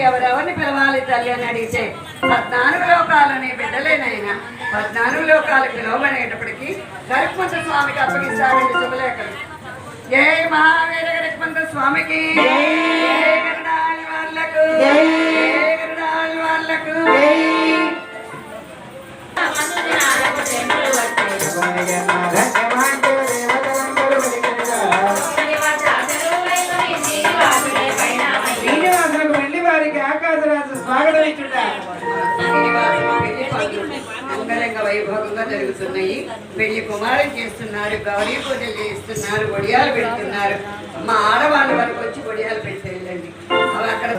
ఎవరెవరిని పిలవాలి తల్లి అని అడిగితే 14 లోకాలని బిడ్డలేనైనా 14 లోకాలు పిలవబడేటప్పటికీ గరుత్మంత స్వామికి అప్పగిస్తారండి శుభలేఖలు. జై మహావీర గరుత్మంత స్వామికి, గరుడాలి వాళ్ళకు, గరుడాలి వాళ్ళకు. అంగరంగ వైభవంగా జరుగుతున్నాయి. పెళ్లి కుమారం చేస్తున్నారు, గౌరీ పూజలు చేస్తున్నారు, ఒడియాలు పెడుతున్నారు. మా ఆడవాళ్ళ వరకు వచ్చి ఒడియాలు పెట్టి వెళ్ళండి. అవి అక్కడ